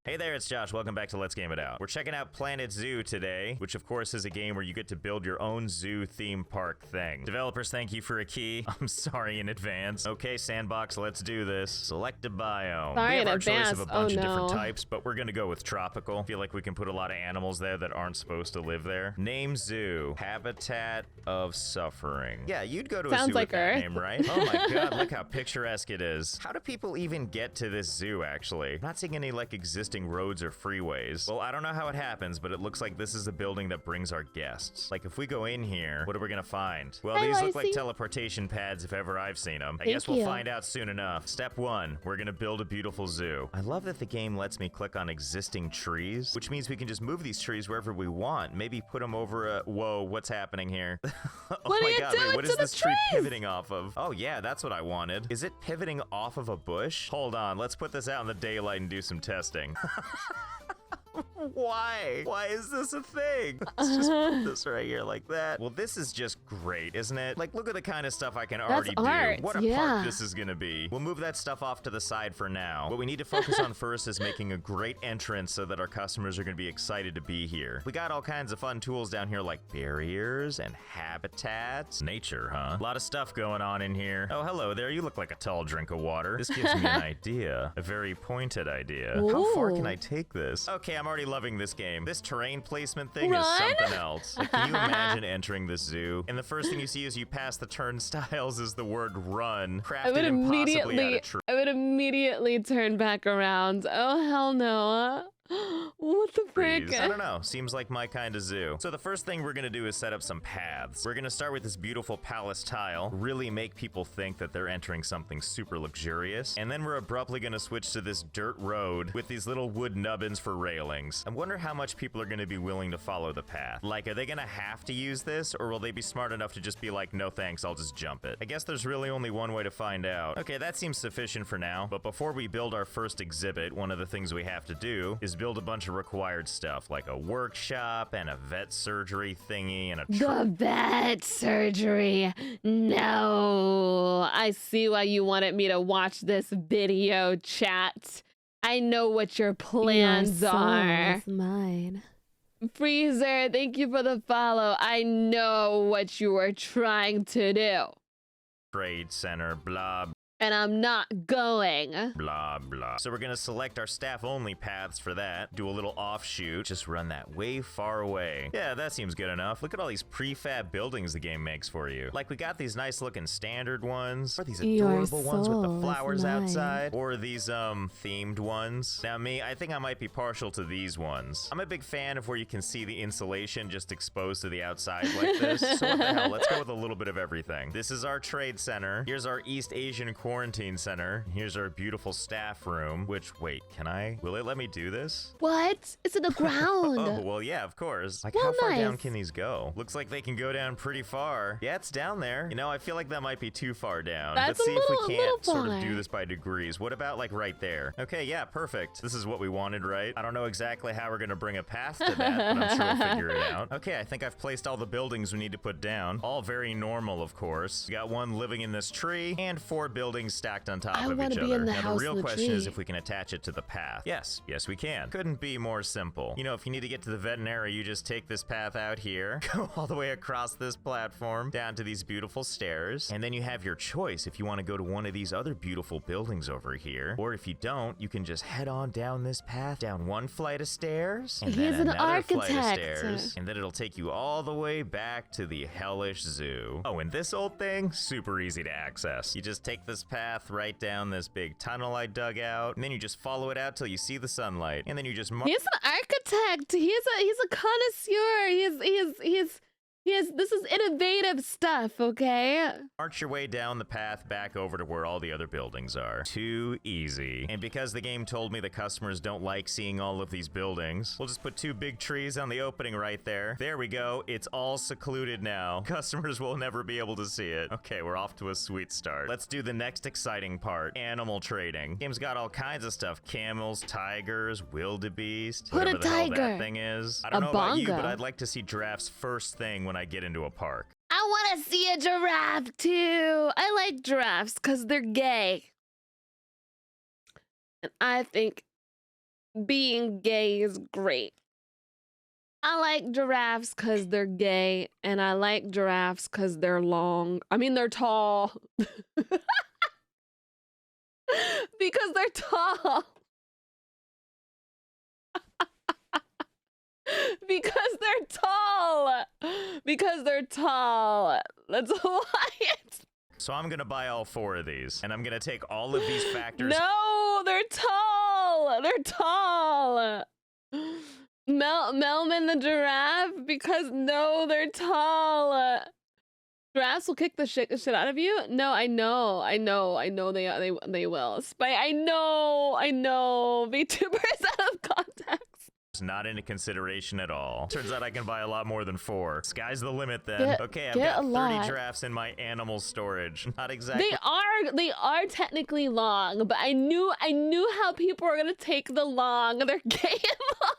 Hey there, it's Josh. Welcome back to Let's Game It Out. We're checking out Planet Zoo today, which of course is a game where you get to build your own zoo theme park thing. Developers, thank you for a key. I'm sorry in advance. Okay, Sandbox, let's do this. Select a biome. Sorry we have in our advance. choice of a bunch of different types, but we're gonna go with tropical. Feel like we can put a lot of animals there that aren't supposed to live there. Name zoo. Habitat of Suffering. Yeah, you'd go to a zoo like with that Earth. name, right? Oh my god, look how picturesque it is. How do people even get to this zoo, actually? I'm not seeing any like existing roads or freeways. Well, I don't know how it happens, but it looks like this is the building that brings our guests. Like, if we go in here, what are we gonna find? Well, Hi, these look like Lacey. teleportation pads if ever I've seen them. I Thank guess we'll you. find out soon enough. Step 1, we're gonna build a beautiful zoo. I love that the game lets me click on existing trees, which means we can just move these trees wherever we want. Maybe put them over a... Whoa, what's happening here? Oh What are my you god, doing wait, what to is the this tree trees? pivoting off of? Oh yeah, that's what I wanted. Is it pivoting off of a bush? Hold on, let's put this out in the daylight and do some testing. Why? Why is this a thing? Let's just put this right here like that. Well, this is just great, isn't it? Like, look at the kind of stuff I can already art, do. What a yeah. park this is gonna be. We'll move that stuff off to the side for now. What we need to focus on first is making a great entrance so that our customers are gonna be excited to be here. We got all kinds of fun tools down here like barriers and habitats. Nature, huh? A lot of stuff going on in here. Oh, hello there. You look like a tall drink of water. This gives me an idea. A very pointed idea. How far can Ooh. I take this? Okay, I'm already loving this game. This terrain placement thing Run? is something else. Like, can you imagine entering this zoo? And the first thing you see as you pass the turnstiles is the word run, crafted impossibly out of tree. I would immediately turn back around. Oh hell no. What the frick? I don't know. Seems like my kind of zoo. So the first thing we're gonna do is set up some paths. We're gonna start with this beautiful palace tile, really make people think that they're entering something super luxurious. And then we're abruptly gonna switch to this dirt road with these little wood nubbins for railings. I wonder how much people are gonna be willing to follow the path. Like, are they gonna have to use this, or will they be smart enough to just be like, no thanks, I'll just jump it? I guess there's really only one way to find out. Okay, that seems sufficient for now, but before we build our first exhibit, one of the things we have to do is build a bunch of required stuff, like a workshop and a vet surgery thingy and a The vet surgery. No. I see why you wanted me to watch this video, chat. I know what your plans are. Mine. Freezer, thank you for the follow. I know what you were trying to do. trade center, blah, And I'm not going. blah, blah. So we're gonna select our staff-only paths for that, do a little offshoot, just run that way far away. Yeah, that seems good enough. Look at all these prefab buildings the game makes for you. Like, we got these nice-looking standard ones, or these Your adorable ones with the soul is flowers mine. outside, or these, themed ones. Now, me, I think I might be partial to these ones. I'm a big fan of where you can see the insulation just exposed to the outside like this. So what the hell, let's go with a little bit of everything. This is our trade center. Here's our East Asian quarantine center. Here's our beautiful staff room, which, wait, will it let me do this? What? It's in the ground. Oh, well, yeah, of course. Like, Well, how far nice. down can these go? Looks like they can go down pretty far. Yeah, it's down there. You know, I feel like that might be too far down. That's Let's see a if we little can't sort of far. do this by degrees. What about, like, right there? Okay, yeah, perfect. This is what we wanted, right? I don't know exactly how we're gonna bring a path to that, but I'm sure we'll figure it out. Okay, I think I've placed all the buildings we need to put down. All very normal, of course. We got one living in this tree, and 4 buildings stacked on top I of wanna each be other. in the Now, house the real in the question is tree. if we can attach it to the path. Yes, we can. Couldn't be more simple. You know, if you need to get to the veterinary, you just take this path out here, go all the way across this platform, down to these beautiful stairs, and then you have your choice if you want to go to one of these other beautiful buildings over here, or if you don't, you can just head on down this path, down one flight of stairs, and He's then an another flight of architect. stairs, and then it'll take you all the way back to the hellish zoo. Oh, and this old thing, super easy to access. You just take this path right down this big tunnel I dug out, and then you just follow it out till you see the sunlight, and then you just He's an architect. He's a connoisseur. This is innovative stuff, okay? march your way down the path back over to where all the other buildings are. Too easy. And because the game told me the customers don't like seeing all of these buildings, we'll just put 2 big trees on the opening right there. There we go. It's all secluded now. Customers will never be able to see it. Okay, we're off to a sweet start. Let's do the next exciting part. Animal trading. Game's got all kinds of stuff. Camels, tigers, wildebeest, Put a whatever the hell tiger. that thing is. I don't A know about you, bongo. but I'd like to see giraffes first thing when I get into a park. I want to see a giraffe too. I like giraffes because they're gay. And I think being gay is great. I like giraffes because they're gay, and I like giraffes because they're long. I mean, they're tall. Because they're tall. Because they're tall. Because they're tall. That's why it's... So I'm gonna buy all 4 of these, and I'm gonna take all of these factors. No, they're tall. They're tall. Melman the giraffe, because no, they're tall. Giraffes will kick the shit out of you. No, I know they will. Spite, I know. VTuber is out of context. Not into consideration at all. Turns out I can buy a lot more than 4. Sky's the limit then. Okay, I've got 30 giraffes in my animal storage. Not exactly. They are technically long, but I knew how people were gonna take the long. They're gay and long.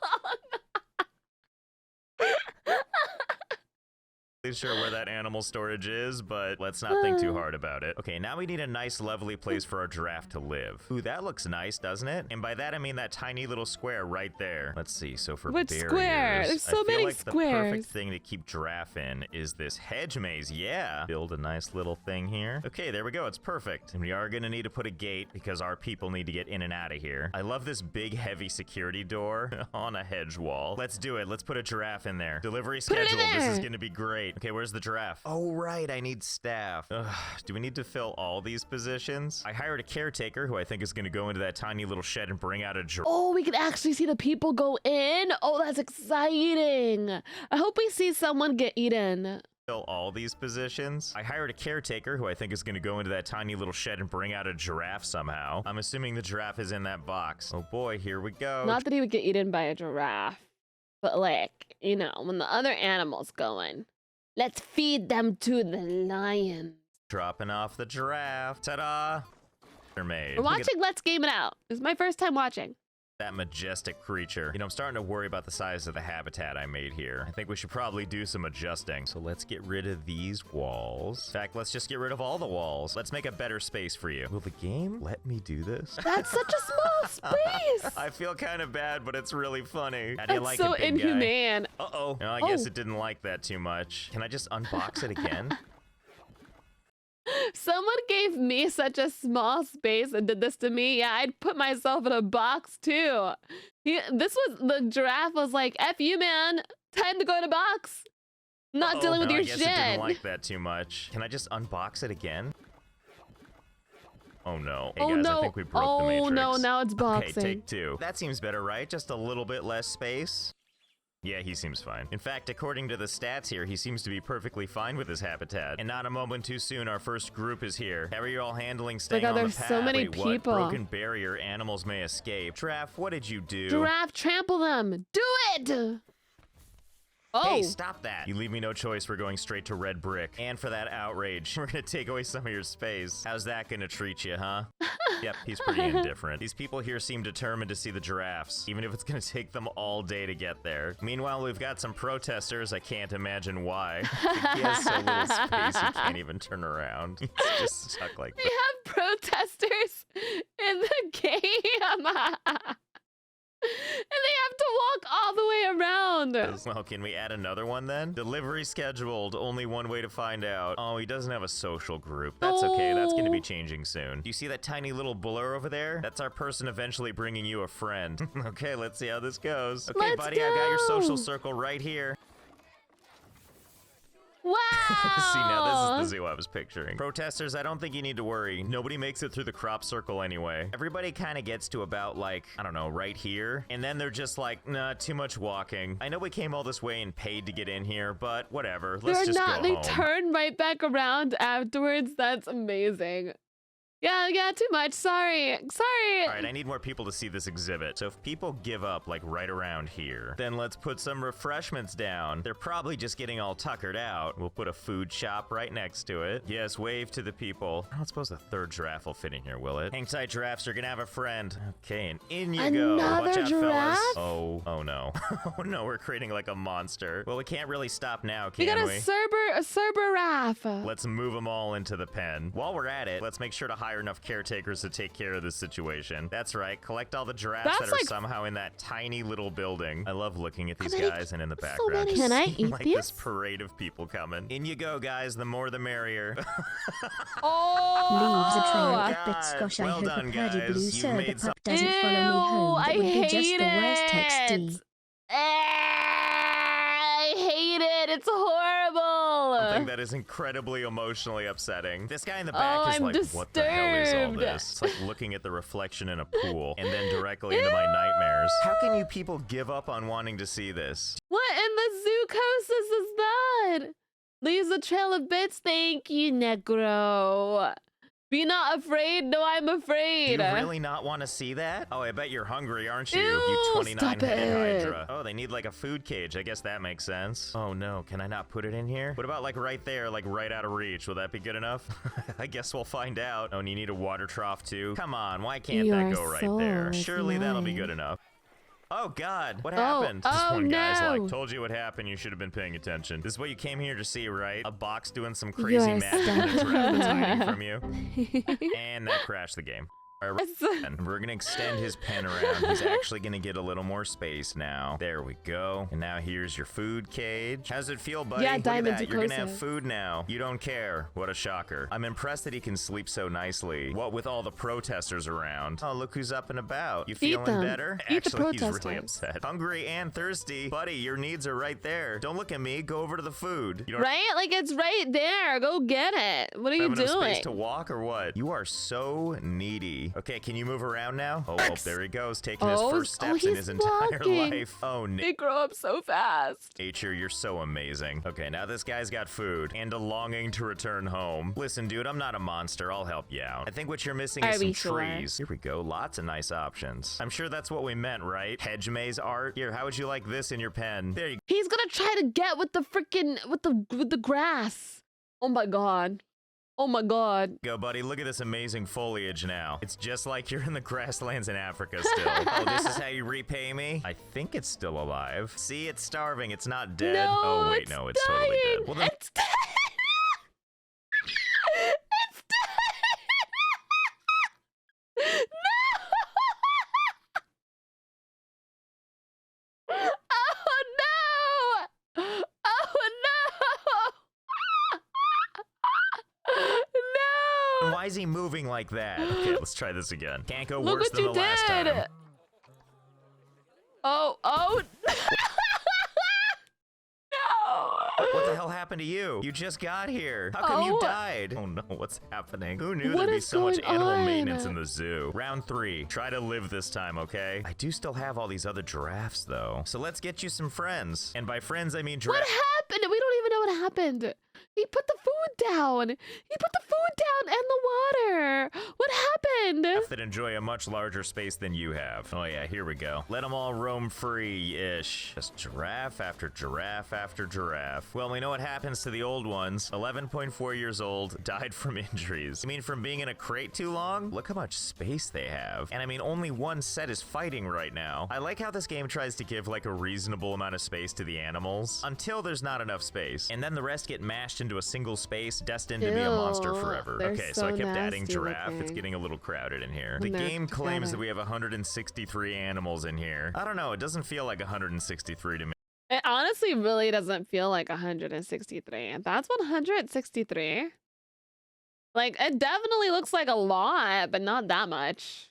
Sure where that animal storage is, but let's not think too hard about it. Okay, now we need a nice lovely place for our giraffe to live. Ooh, that looks nice, doesn't it? And by that I mean that tiny little square right there. Let's see, so for which barriers, square? There's so many like squares. The perfect thing to keep giraffe in is this hedge maze. Yeah, build a nice little thing here. Okay, there we go, it's perfect. And we are gonna need to put a gate because our people need to get in and out of here. I love this big heavy security door on a hedge wall. Let's do it, let's put a giraffe in there. Delivery schedule, this is gonna be great. Okay, where's the giraffe? Oh, right, I need staff. Ugh, do we need to fill all these positions? I hired a caretaker who I think is gonna go into that tiny little shed and bring out a giraffe. Oh, we can actually see the people go in? Oh, that's exciting. I hope we see someone get eaten. Fill all these positions. I hired a caretaker who I think is gonna go into that tiny little shed and bring out a giraffe somehow. I'm assuming the giraffe is in that box. Oh boy, here we go. Not that he would get eaten by a giraffe, but like, you know, when the other animals go in. Let's feed them to the lions. Dropping off the giraffe. Ta-da! They're made. We're watching Let's Game It Out. It's my first time watching. That majestic creature. You know, I'm starting to worry about the size of the habitat I made here. I think we should probably do some adjusting. So let's get rid of these walls. In fact, let's just get rid of all the walls. Let's make a better space for you. Will the game let me do this? That's such a small space. I feel kind of bad, but it's really funny. How do That's you like so it, big inhumane. guy? Uh-oh. No, I guess it didn't like that too much. Can I just unbox it again? Someone gave me such a small space and did this to me. Yeah, I'd put myself in a box too. The giraffe was like, F you, man. Time to go in a box. Not dealing with your shit. I guess it didn't like that too much. Can I just unbox it again? Oh no. Hey guys, I think we broke the matrix. Oh no, now it's boxing. Okay, take 2. That seems better, right? Just a little bit less space. Yeah, he seems fine. In fact, according to the stats here, he seems to be perfectly fine with his habitat. And not a moment too soon, our first group is here. How are you all handling staying on the path? There's so many people. What? Broken barrier, animals may escape. Giraffe, what did you do? Giraffe, trample them. Do it! Oh. Hey, stop that. You leave me no choice. We're going straight to red brick. And for that outrage, we're gonna take away some of your space. How's that gonna treat you, huh? Yep, he's pretty indifferent. These people here seem determined to see the giraffes, even if it's gonna take them all day to get there. Meanwhile, we've got some protesters. I can't imagine why. He has so little space, he can't even turn around. He's just stuck like that. We have protesters in the game. And they have to walk all the way around. Well, can we add another one then? Delivery scheduled. Only one way to find out. Oh, he doesn't have a social group. That's okay. That's going to be changing soon. Do you see that tiny little blur over there? That's our person eventually bringing you a friend. Okay, let's see how this goes. Okay, buddy, I've got your social circle right here. Wow! See, now this is the zoo I was picturing. Protesters, I don't think you need to worry. Nobody makes it through the crop circle anyway. Everybody kind of gets to about, like, I don't know, right here. And then they're just like, nah, too much walking. I know we came all this way and paid to get in here, but whatever. Let's just go home. They turn right back around afterwards. That's amazing. Yeah, too much. Sorry. All right, I need more people to see this exhibit. So if people give up, like, right around here, then let's put some refreshments down. They're probably just getting all tuckered out. We'll put a food shop right next to it. Yes, wave to the people. I don't suppose a third giraffe will fit in here, will it? Hang tight, giraffes. You're gonna have a friend. Okay, and in you go. Watch out, giraffe? fellas. Oh no. Oh no, we're creating like a monster. Well, we can't really stop now, can we? We got a Cerber giraffe. Let's move them all into the pen. While we're at it, let's make sure to hide hire enough caretakers to take care of this situation. That's right. Collect all the giraffes that are like somehow in that tiny little building. I love looking at these many- guys and in the so background. many. just Can I seeing, eat like these? this parade of people coming. In you go, guys. The more the merrier. Oh, Leaves a trail God. of bitsquash. I Well hope done, a purdy guys. blue You've soda made pup doesn't follow me home. That I would be just hate the worst text it. D. I hate it. It's horrible. Something that is incredibly emotionally upsetting. This guy in the back is I'm like, what the hell is all disturbed. this? It's like looking at the reflection in a pool and then directly into my nightmares. How can you people give up on wanting to see this? What in the zoocosis is that? Leaves a trail of bits. Thank you, Necro. Be not afraid. No, I'm Do afraid. you really not want to see that? Oh, I bet you're hungry, aren't you? Ew, You 29-headed stop it. Hydra. Oh, they need like a food cage. I guess that makes sense. Oh no, can I not put it in here? What about like right there, like right out of reach? Will that be good enough? I guess we'll find out. Oh, and you need a water trough too? Come on, why can't that Your go right soul there? is Surely that'll be mine. good enough. Oh God, what Oh, happened? This oh, one guy's no. like, told you what happened, you should have been paying attention. This is what you came here to see, right? A box doing some crazy You're magic and a giraffe that's hiding stuck. from you. And that crashed the game. All right, It's- and we're gonna extend his pen around. He's actually gonna get a little more space now. There we go. And now here's your food cage. How's it feel, buddy? Yeah, Look at Diamond that. You're gonna have Ducosa. food now. You don't care. What a shocker. I'm impressed that he can sleep so nicely. What with all the protesters around? Oh, look who's up and about. You feeling them. better? Eat the Actually, he's really protesters. upset. Hungry and thirsty. Buddy, your needs are right there. Don't look at me. Go over to the food. You don't Right? Like it's right there. Go get it. What are you have enough doing? space to walk or what? You are so needy. Okay, can you move around now? Oh, there he goes, taking his Oh, first steps in he's his entire walking. life. Oh, They grow up so fast. Nature, you're so amazing. Okay, now this guy's got food and a longing to return home. Listen, dude, I'm not a monster. I'll help you out. I think what you're missing Are is some we sure? trees. Here we go. Lots of nice options. I'm sure that's what we meant, right? Hedge maze art. Here, how would you like this in your pen? There you He's gonna try to get with the freaking with the grass. Oh my god. Oh my god. go, buddy. Look at this amazing foliage now. It's just like you're in the grasslands in Africa still. Oh, this is how you repay me? I think it's still alive. See, it's starving. It's not dead. No, oh, wait, it's no, it's dying. totally dead. Well, then It's dead. It's dead. No. Oh no. Oh no. No. why is he moving like that? Okay, let's try this again. Can't go Look worse what than you the last did. time. Oh. No. What the hell happened to you? You just got here. How come you Oh. died? Oh no, what's happening? Who knew What there'd be is so much going animal on? maintenance in the zoo? Round 3. Try to live this time, okay? I do still have all these other giraffes, though. So let's get you some friends. And by friends, I mean What giraffes. happened? We don't even know what happened. He put the food down. He put the food down and the water. What happened? That enjoy a much larger space than you have. Oh yeah, here we go. Let them all roam free-ish. Just giraffe after giraffe after giraffe. Well, we know what happens to the old ones. 11.4 years old, died from injuries. I mean, from being in a crate too long? Look how much space they have. And I mean, only one set is fighting right now. I like how this game tries to give like a reasonable amount of space to the animals until there's not enough space. And then the rest get mashed into a single space, destined to be a monster Ew, forever. they're Okay, so so I kept adding nasty giraffe. It's looking. getting a little crowded in here. The And they're game claims together. that we have 163 animals in here. I don't know, it doesn't feel like 163 to me. It honestly really doesn't feel like 163. That's 163. Like, it definitely looks like a lot, but not that much.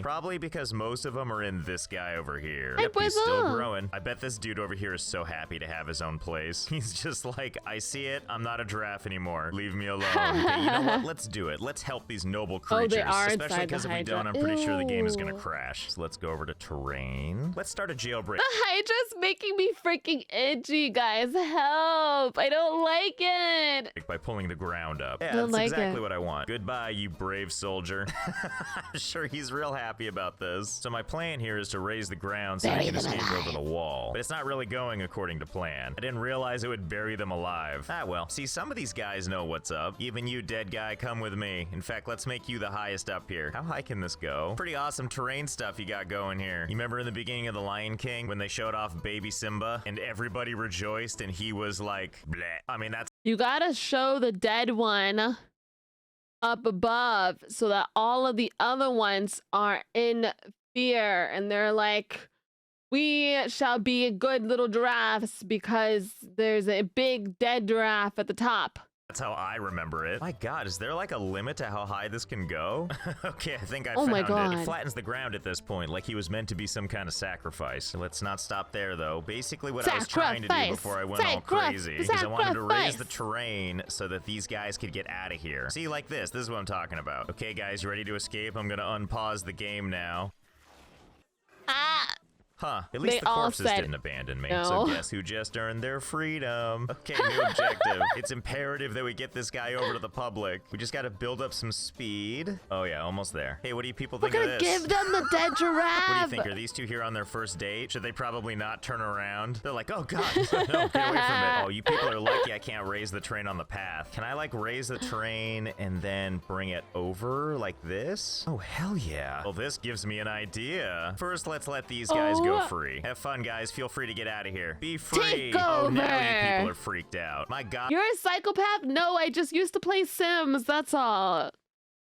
Probably because most of them are in this guy over here. Hey, Yep, he's still Boiseau. growing. I bet this dude over here is so happy to have his own place. He's just like, I see it. I'm not a giraffe anymore. Leave me alone. Okay, you know what? Let's do it. Let's help these noble Oh, creatures. they are Especially inside the because if we don't, I'm Hydra. pretty sure the game is going to Ew. crash. So let's go over to terrain. Let's start a jailbreak. The Hydra's making me freaking itchy, guys. Help. I don't like it. By pulling the ground up. Yeah, Don't that's like exactly it. what I want. Goodbye, you brave soldier. I'm sure he's real happy about this. So my plan here is to raise the ground so I Bury can them escape alive. over the wall. But it's not really going according to plan. I didn't realize it would bury them alive. Ah well. See, some of these guys know what's up. Even you, dead guy, come with me. In fact, let's make you the highest up here. How high can this go? Pretty awesome terrain stuff you got going here. You remember in the beginning of The Lion King when they showed off baby Simba and everybody rejoiced and he was like, bleh. I mean, that's You gotta show the dead one. up above so that all of the other ones are in fear and they're like, we shall be good little giraffes because there's a big dead giraffe at the top. That's how I remember it. My God, is there like a limit to how high this can go? Okay, I think I Oh my found it. God. It flattens the ground at this point, like he was meant to be some kind of sacrifice. Let's not stop there, though. Basically, what I was trying to do before I went all crazy is I wanted to raise the terrain so that these guys could get out of here. See, like this. This is what I'm talking about. Okay, guys, you ready to escape? I'm gonna unpause the game now. Ah! Huh, at least They the all corpses said didn't abandon me. no. So guess who just earned their freedom? Okay, new objective. It's imperative that we get this guy over to the public. We just gotta build up some speed. Oh yeah, almost there. Hey, what do you people We're think of gonna this? give them the dead giraffe. What do you think? Are these two here on their first date? Should they probably not turn around? They're like, oh God, no, get away from it. Oh, you people are lucky I can't raise the train on the path. Can I like raise the train and then bring it over like this? Oh, hell yeah. Well, this gives me an idea. First, let's let these guys go free. Have fun, guys. Feel free to get out of here. Be free. Take Oh, now you over. people are freaked out. My God. You're a psychopath? No, I just used to play Sims, that's all.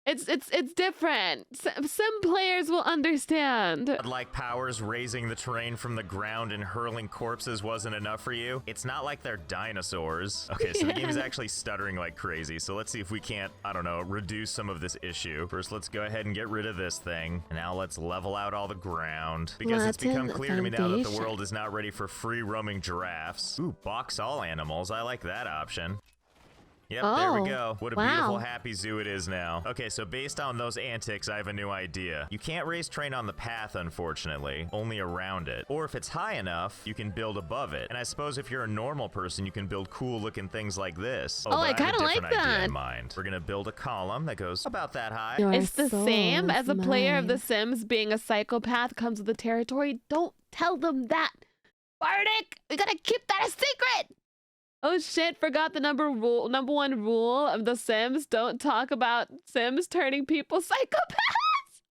It's different. Sim players will understand. Like powers, raising the terrain from the ground and hurling corpses wasn't enough for you? It's not like they're dinosaurs. Okay, so the game is actually stuttering like crazy, so let's see if we can't, I don't know, reduce some of this issue. First, let's go ahead and get rid of this thing. And now let's level out all the ground. Because it's become clear to me now that the world is not ready for free-roaming giraffes. Ooh, box all animals. I like that option. Yep, there we go. What a beautiful, happy zoo it is now. Okay, so based on those antics, I have a new idea. You can't raise train on the path, unfortunately, only around it. Or if it's high enough, you can build above it. And I suppose if you're a normal person, you can build cool-looking things like this. Oh, I kind of like idea that. in mind. We're gonna build a column that goes about that high. It's the same as a player of The Sims being a psychopath comes with the territory. Don't tell them that. Bardic, we gotta keep that a secret. Oh shit, forgot the number one rule of The Sims. Don't talk about Sims turning people psychopaths.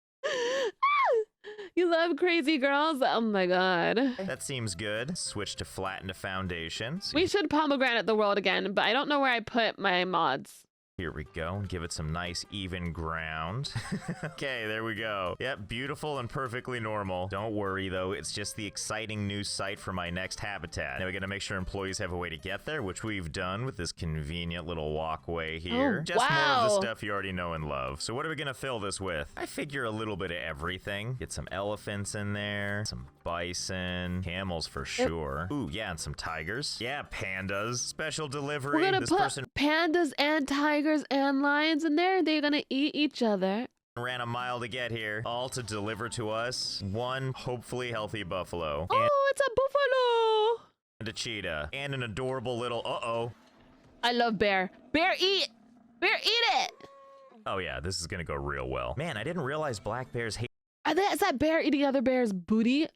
You love crazy girls? Oh my God. That seems good. Switch to flatten to foundations. We should pomegranate the world again, but I don't know where I put my mods. Here we go, and give it some nice even ground. Okay, there we go. Yep, beautiful and perfectly normal. Don't worry though, it's just the exciting new site for my next habitat. Now we gotta make sure employees have a way to get there, which we've done with this convenient little walkway here. Oh, just more of wow. the stuff you already know and love. So what are we gonna fill this with? I figure a little bit of everything. Get some elephants in there, some bison, camels for sure. Ooh, yeah, and some tigers. Yeah, pandas. Special delivery. We're gonna This put person pandas and tigers and lions in there. They're gonna eat each other. ran a mile to get here, all to deliver to us one hopefully healthy buffalo. Oh, it's a buffalo. And a cheetah. And an adorable little uh-oh. I love bear. Bear eat. Bear eat it. Oh yeah, this is gonna go real well. Man, I didn't realize black bears hate. Is that bear eating other bear's booty?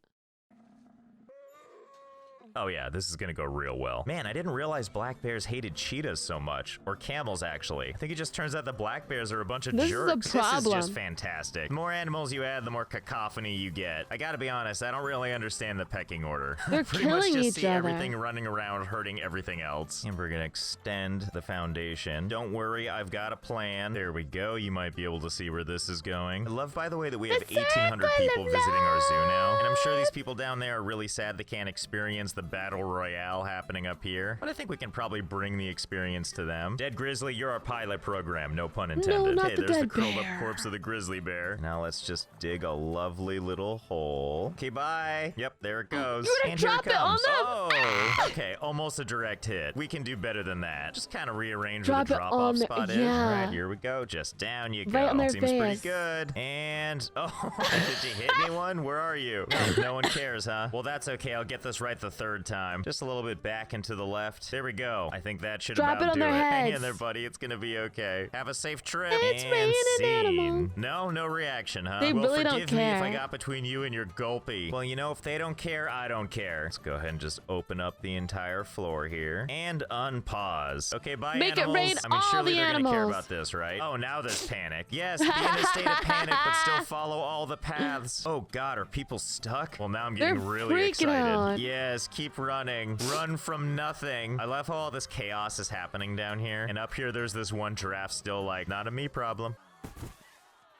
Oh yeah, this is gonna go real well. Man, I didn't realize black bears hated cheetahs so much. Or camels, actually. I think it just turns out that black bears are a bunch of jerks. This is a problem. This is just fantastic. The more animals you add, the more cacophony you get. I gotta be honest, I don't really understand the pecking order. They're Pretty much killing just each see other. everything running around, hurting everything else. And we're gonna extend the foundation. Don't worry, I've got a plan. There we go. You might be able to see where this is going. I love, by the way, that we have 1,800 people visiting our zoo now. And I'm sure these people down there are really sad they can't experience the battle royale happening up here, but I think we can probably bring the experience to them. Dead Grizzly, you're our pilot program, no pun intended. not Hey, the there's the dead curled bear. up corpse of the grizzly bear. Now let's just dig a lovely little hole. Okay, bye. Yep, there it goes. You're gonna And here drop it on comes. them? Oh, okay, almost a direct hit. We can do better than that. Just kind of rearrange Drop where it the drop on off their- spot is. yeah. All right, here we go. Just down you go. Right on their Seems pretty face. good. And oh, did you hit me one? Where are you? No one cares, huh? Well, that's okay. I'll get this right the third time. Just a little bit back and to the left. There we go. I think that should Drop about it on do their it. Hang in heads. there, buddy. It's gonna be okay. Have a safe trip. It's and raining animals. scene. No reaction, huh? They well, really don't forgive me if I care. got between you and your gulpy. Well, you know, if they don't care, I don't care. Let's go ahead and just open up the entire floor here and unpause. Okay, bye, Make it animals. rain I mean, all surely the they're gonna care animals. about this, right? Oh, now there's panic. Yes, be in a state of panic, but still follow all the paths. Oh God, are people stuck? Well, now I'm getting They're really freaking excited. out. Yes, keep keep running. Run from nothing. I love how all this chaos is happening down here. And up here, there's this one giraffe still like, not a me problem.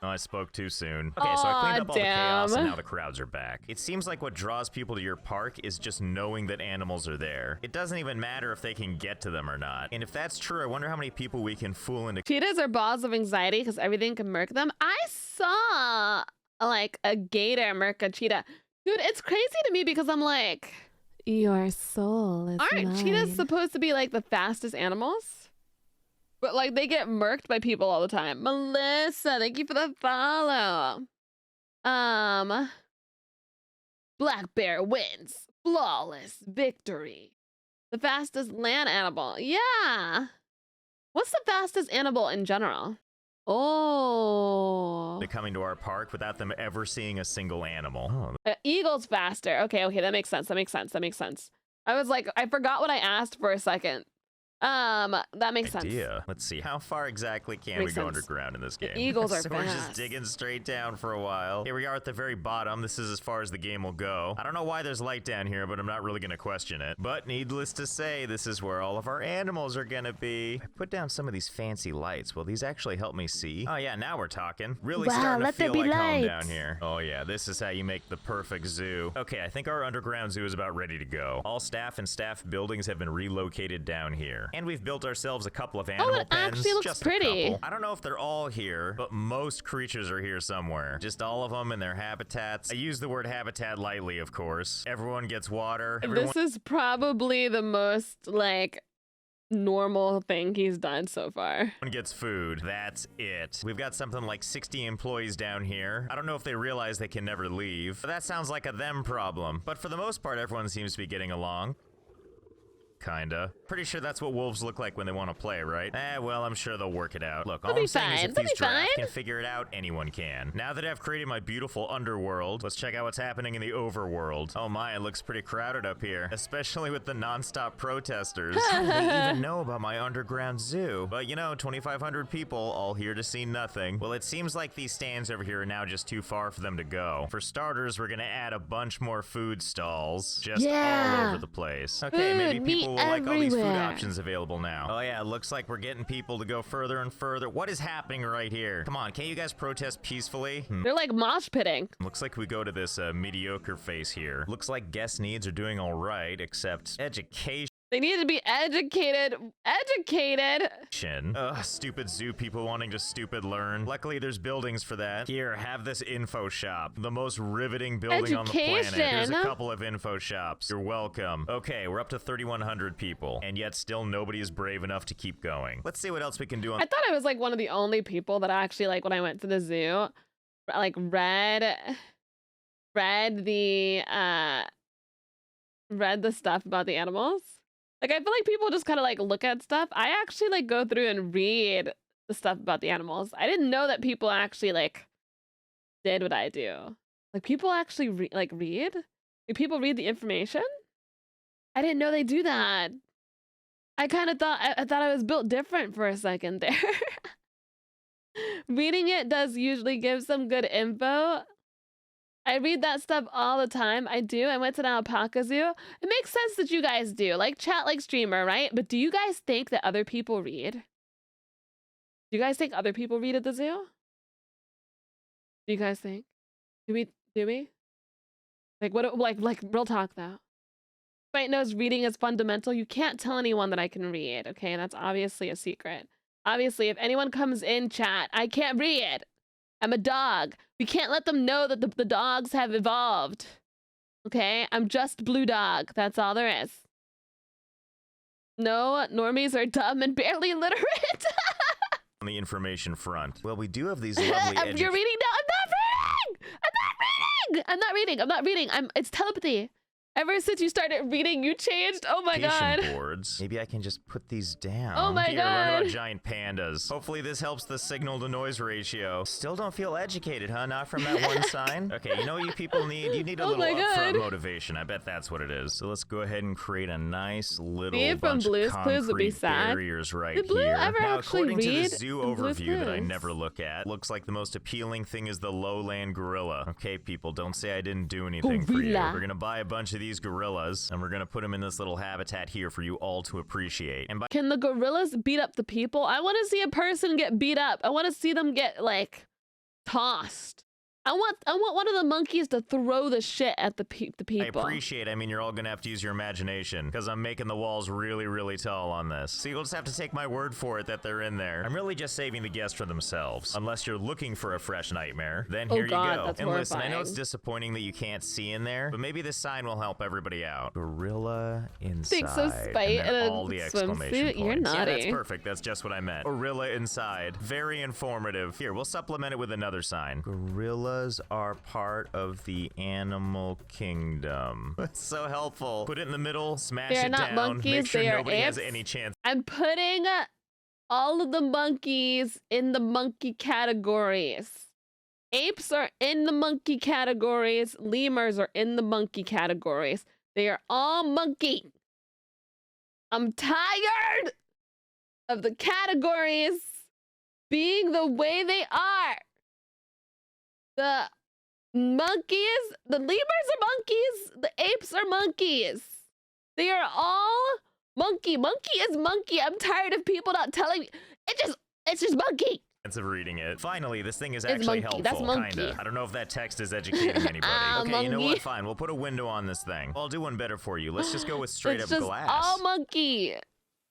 Oh, I spoke too soon. Okay, so I cleaned up all the chaos and now the crowds are back. It seems like what draws people to your park is just knowing that animals are there. It doesn't even matter if they can get to them or not. And if that's true, I wonder how many people we can fool into— Cheetahs are balls of anxiety because everything can murk them. I saw like a gator murk a cheetah. Dude, it's crazy to me because I'm like, Your soul is aren't cheetahs mine. supposed to be like the fastest animals? But like they get murked by people all the time. Melissa, thank you for the follow. Black bear wins. Flawless victory. The fastest land animal. Yeah. What's the fastest animal in general? Oh. coming to our park without them ever seeing a single animal. Oh. Eagle's faster. Okay, that makes sense. That makes sense. I was like, I forgot what I asked for a second. That makes sense. Let's see, how far exactly can we go underground in this game? The eagles are so fast. We're just digging straight down for a while. Here we are at the very bottom. This is as far as the game will go. I don't know why there's light down here, but I'm not really gonna question it. But needless to say, this is where all of our animals are gonna be. I put down some of these fancy lights. Will these actually help me see? Oh yeah, now we're talking. Really starting to feel like home down here. Oh yeah, this is how you make the perfect zoo. Okay, I think our underground zoo is about ready to go. All staff and staff buildings have been relocated down here. And we've built ourselves a couple of animal it pens. actually looks just pretty. A couple. I don't know if they're all here, but most creatures are here somewhere. Just all of them in their habitats. I use the word habitat lightly, of course. Everyone gets water. This is probably the most, like, normal thing he's done so far. Everyone gets food. That's it. We've got something like 60 employees down here. I don't know if they realize they can never leave. But that sounds like a them problem. But for the most part, everyone seems to be getting along. Kinda. Pretty sure that's what wolves look like when they want to play, right? Well, I'm sure they'll work it out. Look, all I'm saying is if these giraffes can figure it out, anyone can. Now that I've created my beautiful underworld, let's check out what's happening in the overworld. Oh my, it looks pretty crowded up here, especially with the non-stop protesters. How do they even know about my underground zoo? But you know, 2,500 people all here to see nothing. Well, it seems like these stands over here are now just too far for them to go. For starters, we're gonna add a bunch more food stalls just all over the place. Okay, maybe people will like all these food options available now. Oh yeah, it looks like we're getting people to go further and further. What is happening right here? Come on, can't you guys protest peacefully? They're like mosh pitting. Looks like we go to this mediocre face here. Looks like guest needs are doing all right, except education. They need to be educated. Ugh, stupid zoo people wanting to stupid learn. Luckily, there's buildings for that. Here, have this info shop. The most riveting building on the planet. Here's a couple of info shops. You're welcome. Okay, we're up to 3,100 people, and yet still nobody is brave enough to keep going. Let's see what else we can do on— I thought I was like one of the only people that actually, like, when I went to the zoo, like read the stuff about the animals. Like, I feel like people just kind of like look at stuff. I actually like go through and read the stuff about the animals. I didn't know that people actually like did what I do. Like, people actually read? Like people read the information? I didn't know they do that. I kind of thought I was built different for a second there. Reading it does usually give some good info. I read that stuff all the time. I do. I went to an alpaca zoo. It makes sense that you guys do. Like, chat like streamer, right? But do you guys think that other people read? Do you guys think other people read at the zoo? Do you guys think? Do we? Like, what, like real talk though. Everybody knows reading is fundamental. You can't tell anyone that I can read, okay? That's obviously a secret. Obviously, if anyone comes in chat, I can't read. I'm a dog. We can't let them know that the dogs have evolved. Okay? I'm just blue dog. That's all there is. No, normies are dumb and barely literate. On the information front. Well, we do have these lovely You're reading now. I'm not reading. It's telepathy. Ever since you started reading, you changed. Oh my god. Boards. Maybe I can just put these down. Oh my god. Learn about giant pandas. Hopefully this helps the signal to noise ratio. Still don't feel educated, huh? Not from that one sign? Okay, you know what you people need? You need a little upfront motivation. I bet that's what it is. So let's go ahead and create a nice little bunch of concrete barriers right Did Blue here. Ever now, actually according to the read zoo overview that I never look at, looks like the most appealing thing is the lowland gorilla. Okay, people, don't say I didn't do anything for you. We're gonna buy a bunch of these gorillas, and we're gonna put them in this little habitat here for you all to appreciate. And by Can the gorillas beat up the people? I want to see a person get beat up. I want to see them get like tossed. I want one of the monkeys to throw the shit at the people. I appreciate, I mean, you're all gonna have to use your imagination, because I'm making the walls really, really tall on this. So you'll just have to take my word for it that they're in there. I'm really just saving the guests for themselves. Unless you're looking for a fresh nightmare, then here you go. That's and listen, I know it's horrifying. disappointing that you can't see in there, but maybe this sign will help everybody out. Gorilla inside. Thanks, so spite and then and a all the exclamation swimsuit. points. You're Yeah, naughty. that's perfect. That's just what I meant. Gorilla inside. Very informative. Here, we'll supplement it with another sign. Gorillas are part of the animal kingdom. That's so helpful. Put it in the middle, smash They are it not down, monkeys, make sure they are nobody has apes. any chance. I'm putting all of the monkeys in the monkey categories. Apes are in the monkey categories. Lemurs are in the monkey categories. They are all monkey. I'm tired of the categories being the way they are. The monkeys, the lemurs are monkeys, the apes are monkeys. They are all monkey. Monkey is monkey. I'm tired of people not telling me. It's just monkey. Of reading it. Finally, this thing is It's actually monkey. That's helpful, monkey. kinda. I don't know if that text is educating anybody. Okay, you know monkey. what? Fine, we'll put a window on this thing. I'll do one better for you. Let's just go with straight It's up just glass. all monkey.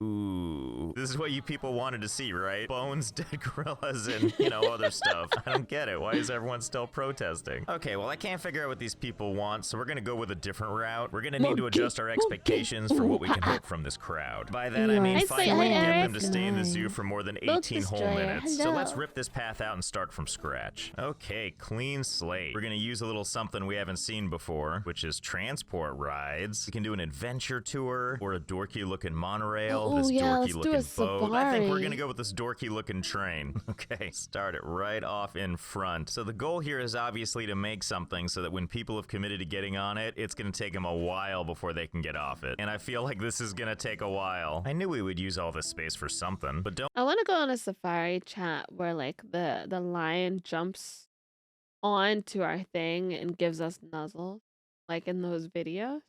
Ooh, this is what you people wanted to see, right? Bones, dead gorillas, and, you know, other stuff. I don't get it. Why is everyone still protesting? Okay, well, I can't figure out what these people want, so we're gonna go with a different route. We're gonna need to adjust our expectations for what we can hope from this crowd. By that, I mean I say finally hi, get them Eric. to stay in the zoo for more than 18 whole Destroyer. minutes. So Hello. let's rip this path out and start from scratch. Okay, clean slate. We're gonna use a little something we haven't seen before, which is transport rides. We can do an adventure tour or a dorky looking monorail. Oh, This yeah, dorky let's do looking a boat. I think we're safari. gonna go with this dorky looking train. Okay, start it right off in front. So the goal here is obviously to make something so that when people have committed to getting on it, it's gonna take them a while before they can get off it. And I feel like this is gonna take a while. I knew we would use all this space for something, but don't I want to go on a safari chat where like the lion jumps onto our thing and gives us nuzzles, like in those videos.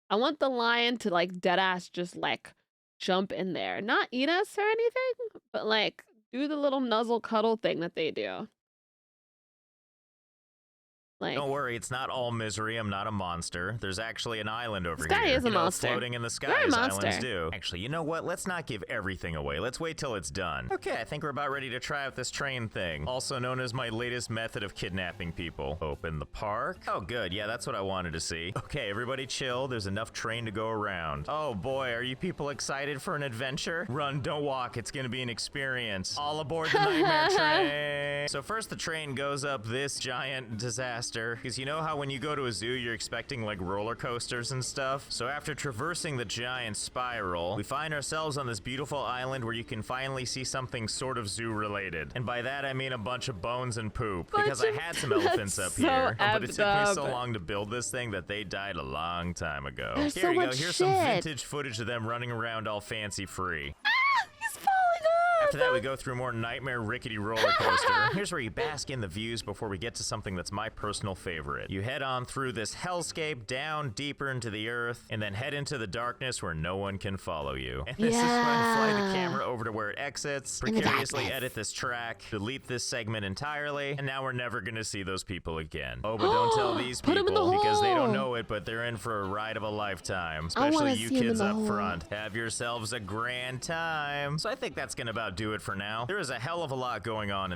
I want the lion to like deadass just like jump in there, not eat us or anything, but like do the little nuzzle cuddle thing that they do. Like, Don't worry, it's not all misery. I'm not a monster. There's actually an island over This guy here. is a You know, monster. floating in the sky You're a as islands monster. do. Actually, you know what? Let's not give everything away. Let's wait till it's done. Okay, I think we're about ready to try out this train thing, also known as my latest method of kidnapping people. Open the park. Oh, good. Yeah, that's what I wanted to see. Okay, everybody chill. There's enough train to go around. Oh boy, are you people excited for an adventure? Run, don't walk. It's gonna be an experience. All aboard the nightmare train. So first the train goes up this giant disaster, because you know how when you go to a zoo, you're expecting like roller coasters and stuff. So after traversing the giant spiral, we find ourselves on this beautiful island where you can finally see something sort of zoo related. And by that, I mean a bunch of bones and poop, because I had some elephants up That's so here, but it took me so effed up. long to build this thing that they died a long time ago. There's Here so you go. much Here's some shit. vintage footage of them running around all fancy free. he's falling off. After that, we go through more nightmare rickety roller coaster. Here's where you bask in the views before we get to something that's my personal favorite. You head on through this hellscape, down deeper into the earth, and then head into the darkness where no one can follow you. And this is when I fly the Yeah. camera over to where it exits, In the precariously darkness. edit this track, delete this segment entirely, and now we're never gonna see those people again. Oh, but don't tell these Put 'em in the people, because they don't hole. know it, but they're in for a ride of a lifetime. I wanna Especially you see 'em in kids the up hole. front. Have yourselves a grand time. So I think that's gonna about do it for now. There is a hell of a lot going on.